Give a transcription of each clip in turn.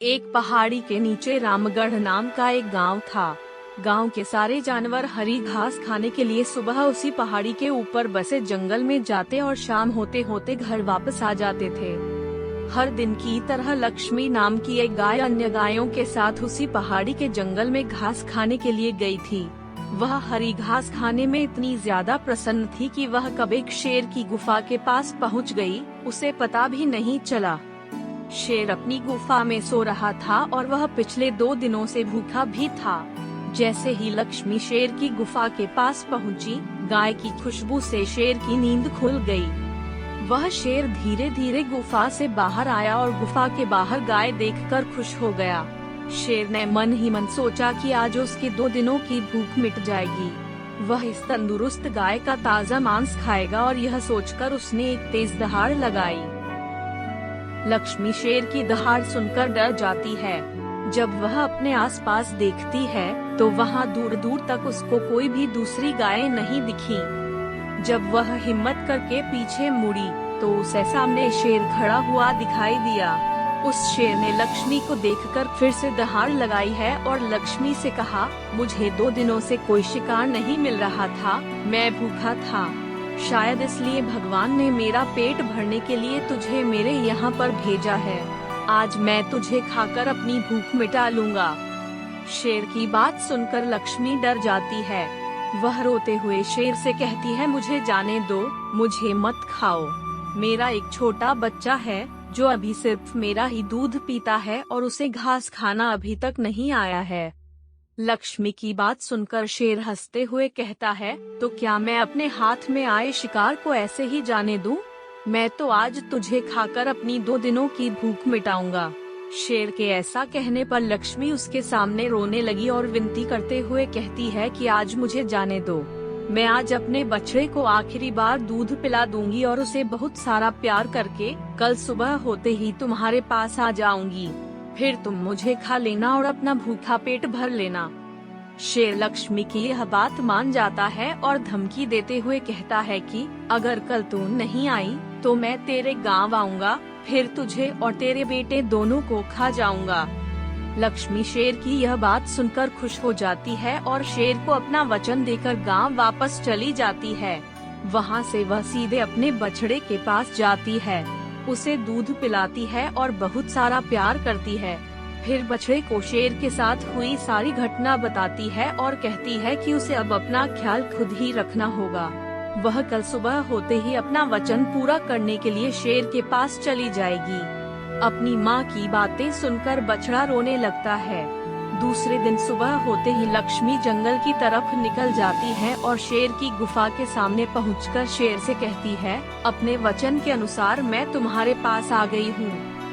एक पहाड़ी के नीचे रामगढ़ नाम का एक गांव था। गांव के सारे जानवर हरी घास खाने के लिए सुबह उसी पहाड़ी के ऊपर बसे जंगल में जाते और शाम होते होते घर वापस आ जाते थे। हर दिन की तरह लक्ष्मी नाम की एक गाय अन्य गायों के साथ उसी पहाड़ी के जंगल में घास खाने के लिए गई थी। वह हरी घास खाने में इतनी ज्यादा प्रसन्न थी कि वह कब एक शेर की गुफा के पास पहुंच गई, उसे पता भी नहीं चला। शेर अपनी गुफा में सो रहा था और वह पिछले 2 दिनों से भूखा भी था। जैसे ही लक्ष्मी शेर की गुफा के पास पहुंची, गाय की खुशबू से शेर की नींद खुल गई। वह शेर धीरे धीरे गुफा से बाहर आया और गुफा के बाहर गाय देखकर खुश हो गया। शेर ने मन ही मन सोचा कि आज उसकी 2 दिनों की भूख मिट जाएगी। वह इस तंदुरुस्त गाय का ताज़ा मांस खाएगा और यह सोचकर उसने एक तेज दहाड़ लगाई। लक्ष्मी शेर की दहाड़ सुनकर डर जाती है। जब वह अपने आसपास देखती है तो वहाँ दूर दूर तक उसको कोई भी दूसरी गाय नहीं दिखी। जब वह हिम्मत करके पीछे मुड़ी तो उसे सामने शेर खड़ा हुआ दिखाई दिया। उस शेर ने लक्ष्मी को देखकर फिर से दहाड़ लगाई है और लक्ष्मी से कहा, मुझे 2 दिनों से कोई शिकार नहीं मिल रहा था, मैं भूखा था। शायद इसलिए भगवान ने मेरा पेट भरने के लिए तुझे मेरे यहाँ पर भेजा है। आज मैं तुझे खाकर अपनी भूख मिटा लूँगा। शेर की बात सुनकर लक्ष्मी डर जाती है। वह रोते हुए शेर से कहती है, मुझे जाने दो, मुझे मत खाओ। मेरा एक छोटा बच्चा है जो अभी सिर्फ मेरा ही दूध पीता है और उसे घास खाना अभी तक नहीं आया है। लक्ष्मी की बात सुनकर शेर हंसते हुए कहता है, तो क्या मैं अपने हाथ में आए शिकार को ऐसे ही जाने दूं? मैं तो आज तुझे खाकर अपनी 2 दिनों की भूख मिटाऊंगा। शेर के ऐसा कहने पर लक्ष्मी उसके सामने रोने लगी और विनती करते हुए कहती है कि आज मुझे जाने दो। मैं आज अपने बछड़े को आखिरी बार दूध पिला दूंगी और उसे बहुत सारा प्यार करके कल सुबह होते ही तुम्हारे पास आ जाऊंगी। फिर तुम मुझे खा लेना और अपना भूखा पेट भर लेना। शेर लक्ष्मी की यह बात मान जाता है और धमकी देते हुए कहता है कि अगर कल तू नहीं आई तो मैं तेरे गांव आऊंगा, फिर तुझे और तेरे बेटे दोनों को खा जाऊंगा। लक्ष्मी शेर की यह बात सुनकर खुश हो जाती है और शेर को अपना वचन देकर गांव वापस चली जाती है। वहां से वह सीधे अपने बछड़े के पास जाती है, उसे दूध पिलाती है और बहुत सारा प्यार करती है। फिर बछड़े को शेर के साथ हुई सारी घटना बताती है और कहती है कि उसे अब अपना ख्याल खुद ही रखना होगा। वह कल सुबह होते ही अपना वचन पूरा करने के लिए शेर के पास चली जाएगी। अपनी माँ की बातें सुनकर बछड़ा रोने लगता है। दूसरे दिन सुबह होते ही लक्ष्मी जंगल की तरफ निकल जाती है और शेर की गुफा के सामने पहुंचकर शेर से कहती है, अपने वचन के अनुसार मैं तुम्हारे पास आ गई हूँ,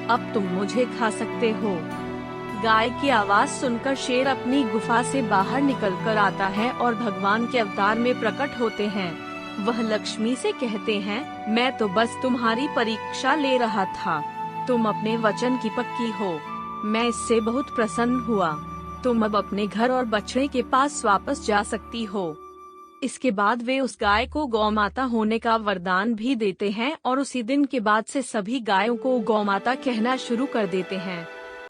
अब तुम मुझे खा सकते हो। गाय की आवाज सुनकर शेर अपनी गुफा से बाहर निकलकर आता है और भगवान के अवतार में प्रकट होते हैं। वह लक्ष्मी से कहते हैं, मैं तो बस तुम्हारी परीक्षा ले रहा था, तुम अपने वचन की पक्की हो, मैं इससे बहुत प्रसन्न हुआ। तुम अब अपने घर और बछड़े के पास वापस जा सकती हो। इसके बाद वे उस गाय को गौ माता होने का वरदान भी देते हैं और उसी दिन के बाद से सभी गायों को गौ माता कहना शुरू कर देते हैं।